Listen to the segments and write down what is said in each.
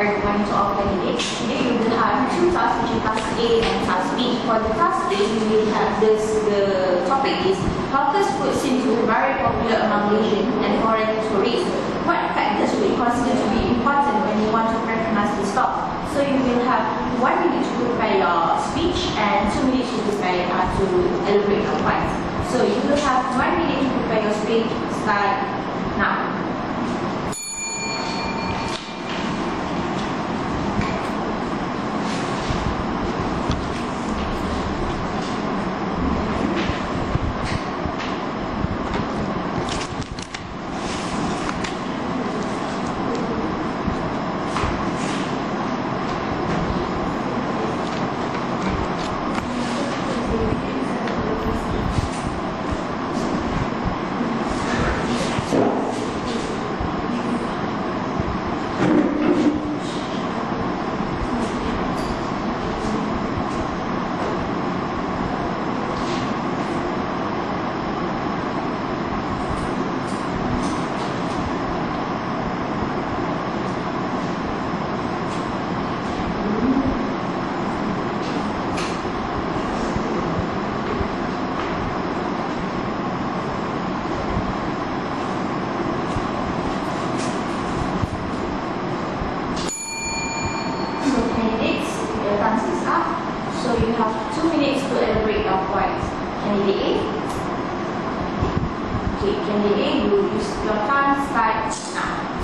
very common to all candidates. Today you will have two tasks, which is task A and task B. For the task A, you will have the topic is hawkers food seems to be very popular among Asian and foreign tourists. What factors will you consider to be important when you want to patronize the stall? So you will have 1 minute to prepare your speech and 2 minutes to prepare to elaborate your points. So you will have 1 minute to prepare your speech. Start now. So you have 2 minutes to elaborate your points. Candidate A. Okay, candidate A, you use your time. Start now.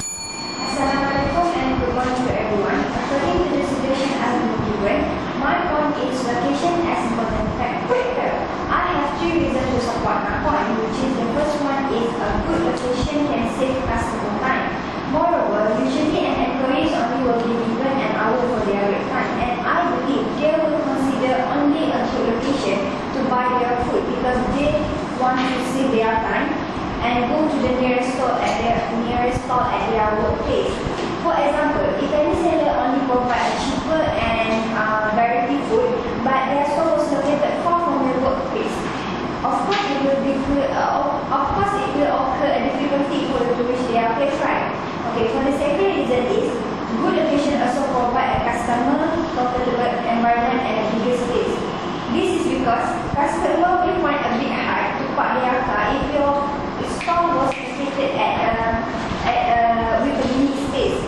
Assalamualaikum and good morning to everyone. According to the situation I have been given, my point is location as important factor. I have 3 reasons to support my point, which is the first one is a good location can save customer time. Moreover, usually an employees only will be given an hour for their break time, and I believe they will consider only a good location to buy their food because they want to save their time and go to the nearest stall at their workplace. For example, if any seller only provide a cheaper and variety food, but their store was located far from their workplace, of course it will occur a difficulty for them to reach their place, right? Okay, for the second reason is good location also provide a customer comfortable environment and a bigger space. This is because customer will find a bit hard to park their car if your store was located with a mini space.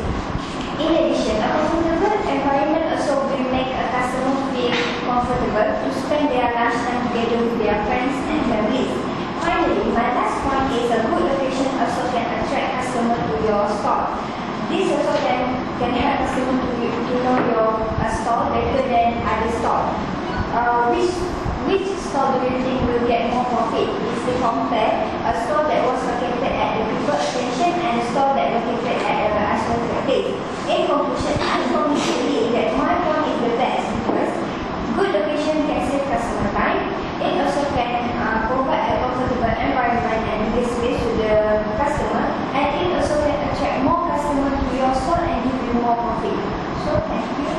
In addition, a comfortable environment also will make a customer feel comfortable to spend their lunchtime together with their friends and families. Finally, my last point is a good location also can attract customer to your store. This also can help customer to know your store better than other store. Which store do you think will get more profit? If we compare a store that was located at the preferred station and a store that located at the isolated place. In conclusion, I strongly believe that my point is the best because good location can save customer time. It also can provide a comfortable environment and bigger space to the customer, and it also can attract more customers to your store and give you more profit. So, thank you.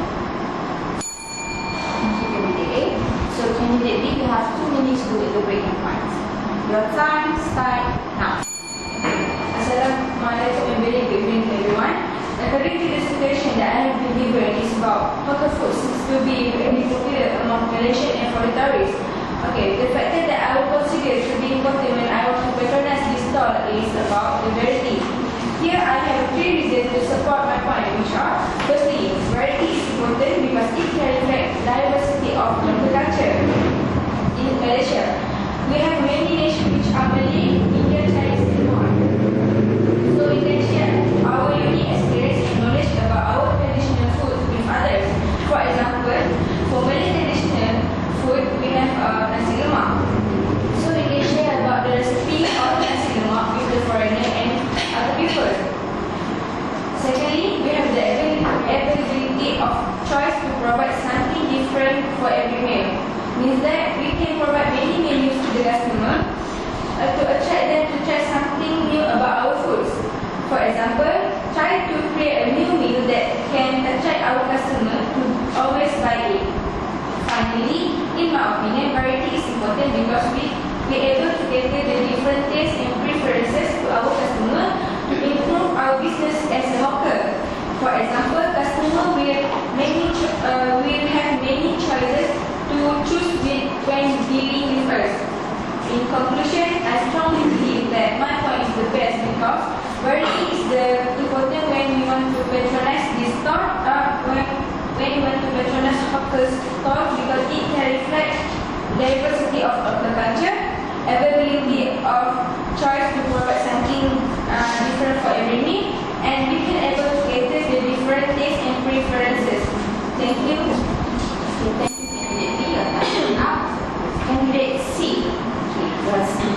Thank you, candidate A. So, candidate B, you have 2 minutes to elaborate your points. Your time start now. Assalamualaikum and very good evening to everyone. According to the situation that I have been given is about hawker food seems to be very popular among Malaysian and foreign tourists. Okay, the factor that I will consider to be important when I want to patronize this stall is about the variety. Here I have 3 reasons to support my point, which are: firstly, variety is important because it can reflect diversity of local culture. In Malaysia, we have many nations which are Malay, Indian, Chinese, and more. So in Malaysia, our unique experience and knowledge about our traditional food with others. For example, for Malay traditional food, we have nasi lemak. So we can share about the recipe of nasi lemak with the foreigner and other people. Secondly, we have the availability of choice to provide something different for every meal. Means that we can provide many menus to the customer to attract them to try something new about our foods. For example, try to create a new meal that can attract our customer to always buy it. Finally, in my opinion, variety is important because we be able to cater the different tastes and preferences to our customer to improve our business as a hawker. For example, customer will have many choices to choose with when dealing with us. In conclusion, I strongly believe that my point is the best because variety is the important when we want to patronize this store, when you want to patronize hawkers store, because it can reflect diversity of the culture, availability of choice to provide something different for every need, and we can able to cater the different tastes and preferences. Thank you. Okay, thank you, candidate B. Your time is up. Candidate C.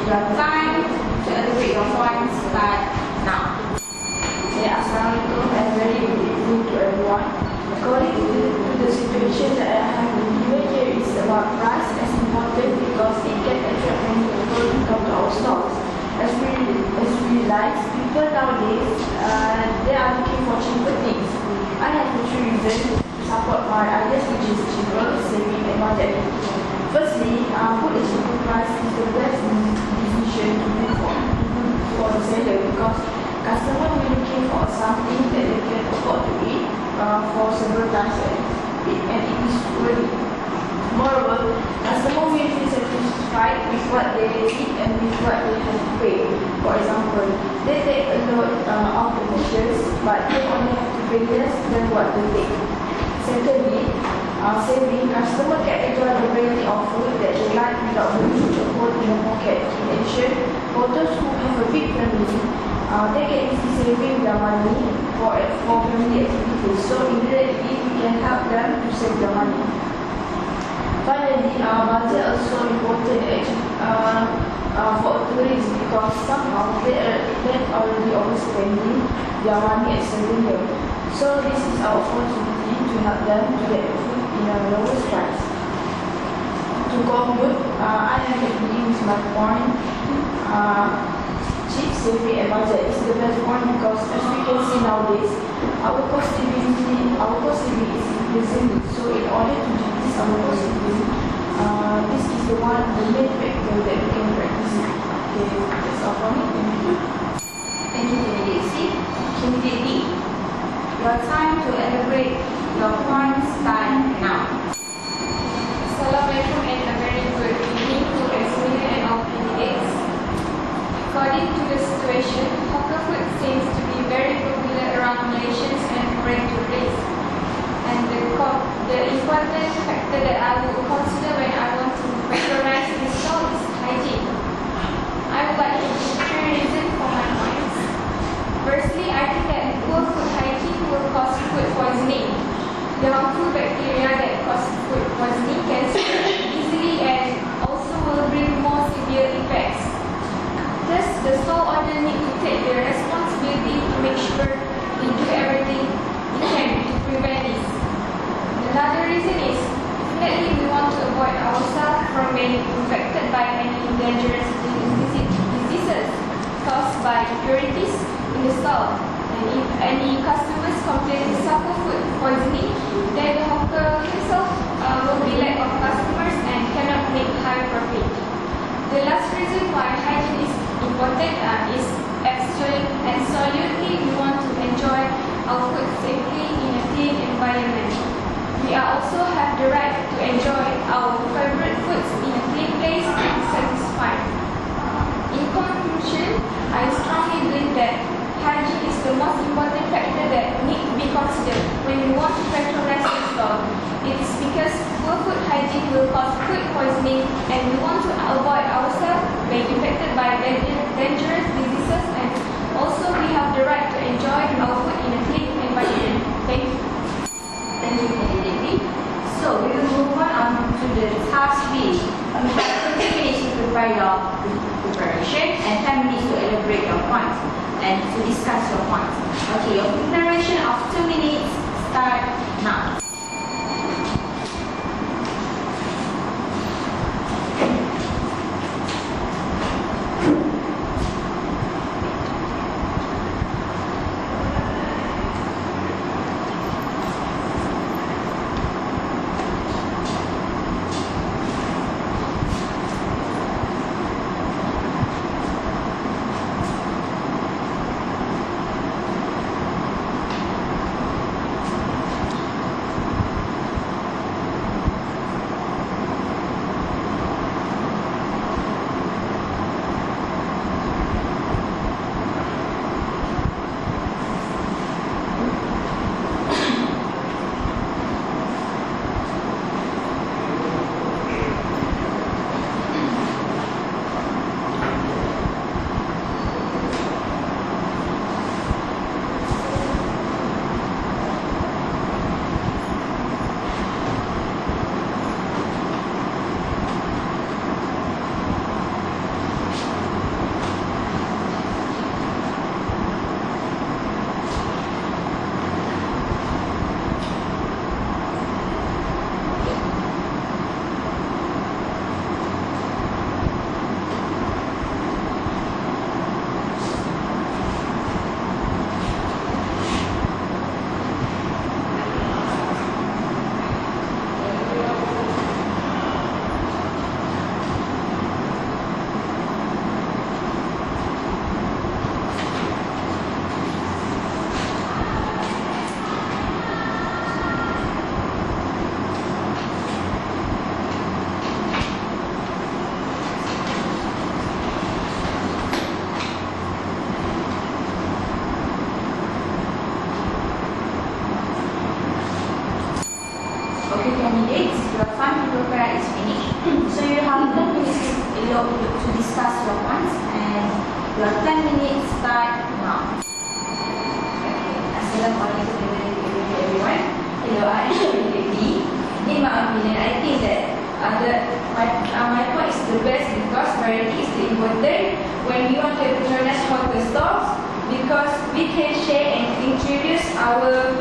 Your time to elaborate your points start now. Assalamualaikum and very good evening to everyone. According to the situation that I have given here is about price as important because it can attract many people to come to our stores. As we realize, people nowadays they are looking for cheaper things. I have three reasons to support my ideas, which is cheaper, saving, and budget. Firstly, food is cheaper price is the best decision to make for the seller because customer will looking for something that they can afford to eat for several times and it is worth it. Moreover, customer will feel satisfied with what they eat and with what they have to pay. For example, they take a lot of the dishes but they only have to pay less than what they take. Secondly, saving, customer can enjoy the variety of food that they like without having to hold in the pocket. In addition, for those who have a big family, they can easily saving their money for family activities. So indirectly, we can help them to save their money. Finally, budget also important for tourists because somehow they already overspending their money at souvenir. So this is our opportunity to help them to get food in a lowest price. To conclude, I have agreed with my point. Cheap, saving, and budget is the best point because as we can see nowadays, our cost living is increasing. So in order to decrease our cost living, this is the main factor that we can practice. Okay, that's all for me. Thank you. Thank you, candidate C. Candidate D. Your time to elaborate your points start now. Assalamualaikum and a very good evening to examiner and all candidates. According to the situation, hawker food seems to be very popular around Malaysians and foreign tourists. And the important factor that I would consider when I want to patronize this stall is hygiene. I would like to give three reasons for my points. Firstly, I think that poor food hygiene will cause food poisoning. The harmful bacteria that cause food poisoning can spread easily and also will bring more severe effects. Thus, the stall owner need to take the responsibility to make sure we do everything we can to prevent this. Another reason is, definitely we want to avoid ourselves from being infected by any dangerous diseases caused by impurities in the stall. And if any customers complain to suffer food poisoning, then the hawker himself will be lack of customers and cannot make high profit. The last reason why hygiene is important is absolutely we want to enjoy our food safely in a clean environment. We also have the right to enjoy our favorite foods in a clean place and satisfied. In conclusion, I strongly believe that hygiene is the most important factor that need to be considered when we want to patronize the store. It is because poor food hygiene will cause food poisoning and we want to avoid ourselves being infected by dangerous diseases, and also we have the right to enjoy our food in a clean environment. Thank you. Thank you, candidate B. So we will move on to the task B. You have 30 minutes to prepare your preparation and 10 minutes to elaborate your points and to discuss your points. Okay, your preparation of 2 minutes start now. to discuss your points, and your 10 minutes start now. Assalamualaikum everyone. Hello, I am Lady. In my opinion, I think that my point is the best because variety is the important when we want to patronize hawker stores, because we can share and introduce our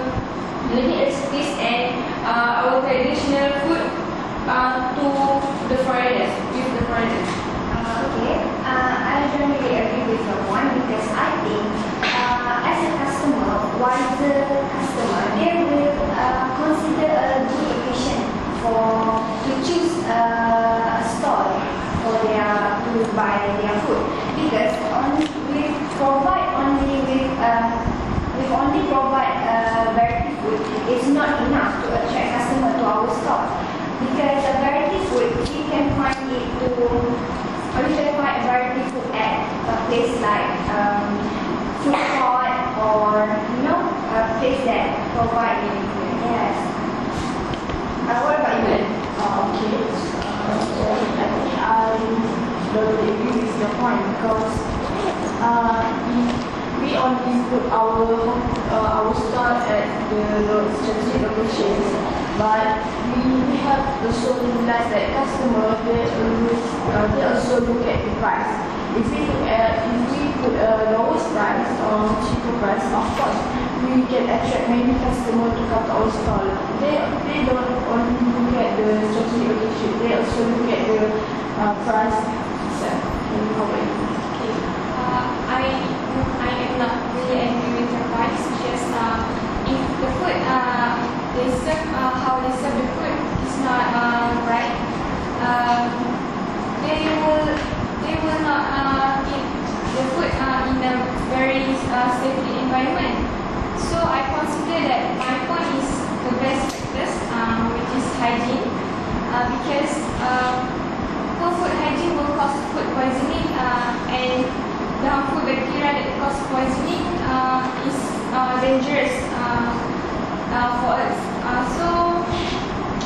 unique recipes and our traditional food to the foreigners, with the foreigners. I don't really agree with your point because I think as a customer, wiser customer, they will consider a good location to choose a stall for to buy their food, because we only provide variety food is not enough to attract customer to our store, because variety food we can find variety food at a place like food court, or a place that provide. Yes. What about you? Okay. So I think I don't agree with your point because we only put our store at the strategic locations, but we have also realized that customer they also look at the price. If we put a lowest price or cheaper price, of course we can attract many customers to come to our stall. They don't only look at the strategic location, they also look at the price itself. I am not really agree with your points, because if the food they serve, how they serve the food is not right, they will not eat the food in a very safety environment. So I consider that my point is the best practice, which is hygiene, because poor food hygiene will cause food poisoning, and the harmful bacteria that cause poisoning is dangerous for us. So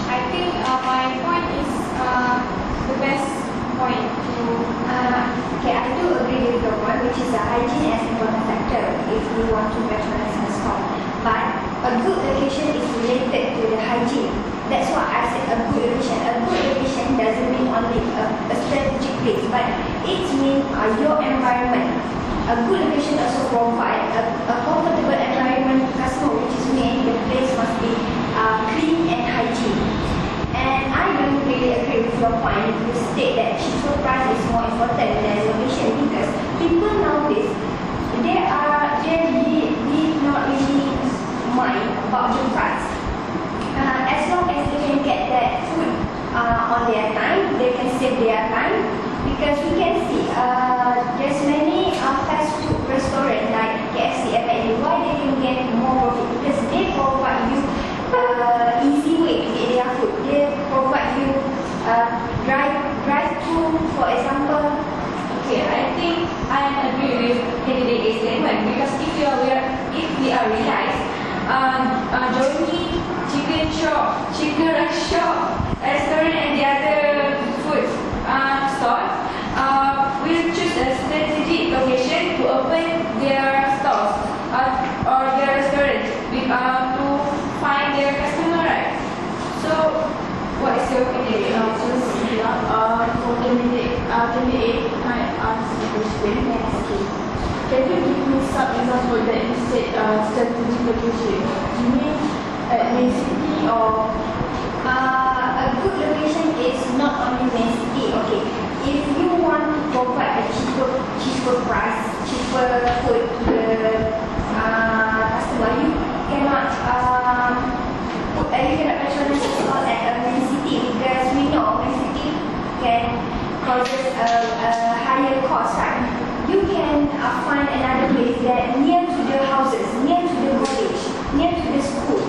I think my point is the best point to. I do agree with your point, which is hygiene as an important factor if we want to patronize a store. But a good location is related to the hygiene. That's why I said a good location. A good location doesn't mean only a strategic place, but it means your environment. A good location also provide a comfortable environment to customer, which is mean the place must be clean and hygiene. And I don't really agree with your point. You state that cheaper price is more important than location, because people nowadays they not really mind about the price. As long as they can get that food on their time, they can save their time, because we can see there's many fast food restaurants like KFC, F&B. Why they can get more profit? Because they provide you easy way to get their food. They provide you drive-through, for example. Okay, I think I agree with candidate A statement, because if we are realized, Johnny chicken shop, chicken rice shop, restaurant and the other food stores will choose a strategic location to open their stores or their restaurant to find their customer, right? So, what is your opinion? For candidate I ask the question. Okay. Can you give me some example that you said strategic location? You mean at main city or? A good location is not only main city. Okay, if you want to provide a cheaper price, cheaper food to the customer, you cannot patronize a store at a main city, because we know main city can cause a higher cost, right? You can find another place that near to the houses, near to the college, near to the school.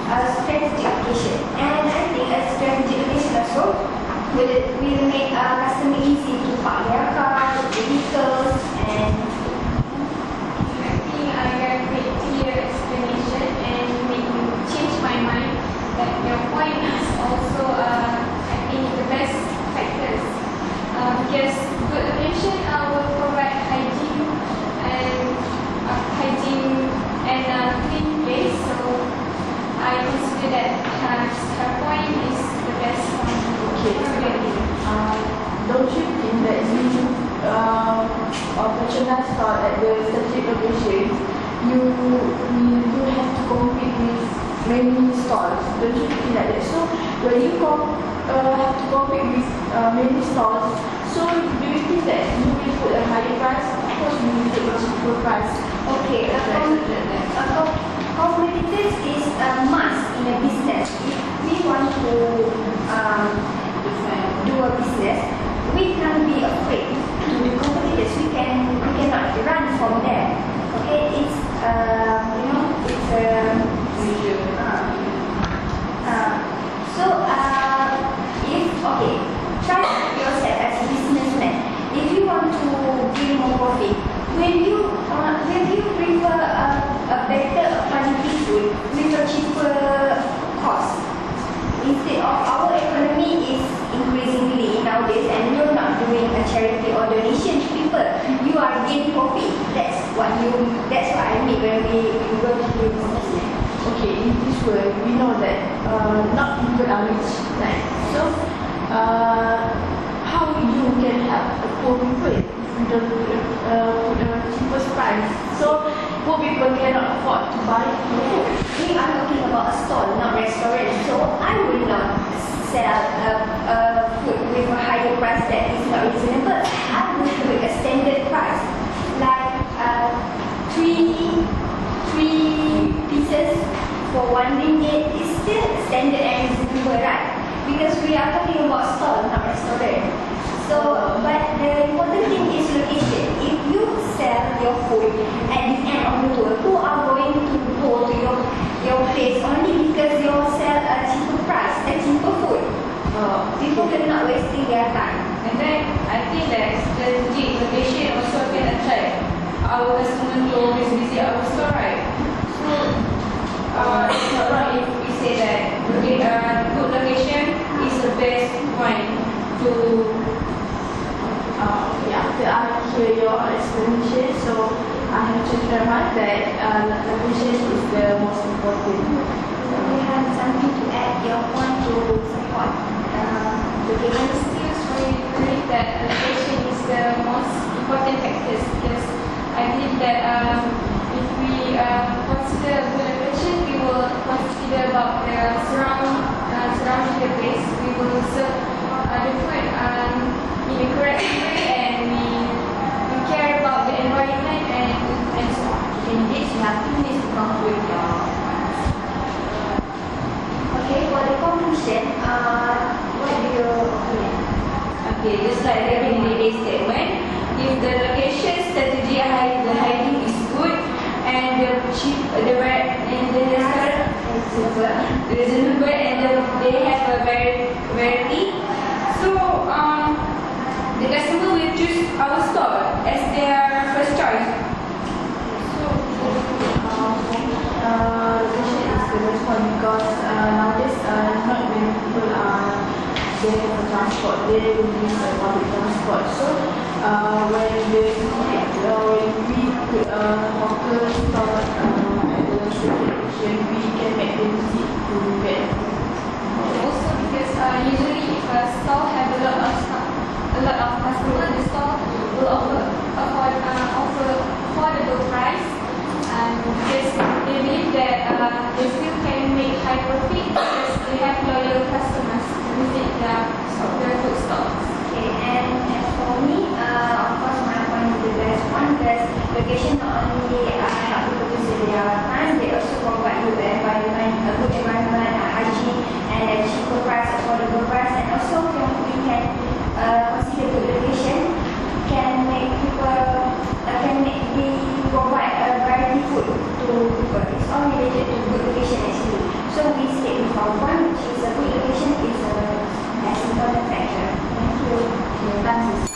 A strategic location, and I think a strategic location also will make customer easy to park their cars, vehicles, and I think I got a great clear explanation and make me change my mind that your point is also I think the best factors. because good location will provide hygiene and clean place. So I consider that her point is the best one. Okay. Don't you think that you opportunize store at the strategic location, you have to compete with many stores? Don't you think like that? So when you have to compete with many stores, so do you think that you will put a higher price? Of course, you will take a cheaper price. Okay, competitors is a must in a business. If we want to do a business, we can't be afraid to the competitors. We cannot run from them. Okay, it's try yourself as a businessman. If you want to bring more profit, will you prefer a better quality food with a cheaper cost? Instead of our economy is increasingly nowadays, and you're not doing a charity or donation to people, you are gaining profit. That's what I mean when we go to do business. Okay, in this world, we know that not people are rich, right? So, how you can help the poor people if you don't put the cheapest price? So, poor people cannot afford to buy food. We are talking about a stall, not restaurant. So I will not sell food with a higher price that is not reasonable. I will do a standard price, like three pieces for RM1 is still standard and reasonable, right? Because we are talking about stall, not restaurant. So, but the important thing is location. If you sell your food at the end of the world, who are going to go to your place only because you sell a cheaper price, a cheaper food? People cannot wasting their time. And then I think that strategic location also can attract our customers to always visit our store, right? So it's not wrong if we say that good location is the best point to. After I hear your explanation, so I have to clarify that location is the most important. So we have something to add your point to support I still strongly believe that location is the most important factor, because I believe that if we consider good location, we will consider about the surrounding the place. We will serve the food in a correct way, and we care about the environment and so on. In this, you have 2 minutes to conclude your. Okay, for the conclusion, what do you opinion? Okay, just like the today's statement, if the location strategy the hygiene is good and the cheap, the restaurant is reasonable, and they have a variety, so the customer will choose our store as their first choice. So, location is the best one because nowadays not many people they have a transport, they will use the public transport. So when we put a hawker store at the location, we can make them visit to get. Also because usually if a store have a lot of customers, the store will offer affordable price, and because they believe that they still can make high profit because they have loyal customers to visit their food stores. Okay, and as for me, of course, my point is the best one because location not only help people to save their time, they also provide you the environment, a good environment, hygiene, and a cheaper price, affordable price, and also we can consider good location can make people provide a variety food to people. It's all related to good location actually. So we stay with our point, which is a good location is a as important factor. Thank you. Okay, thanks.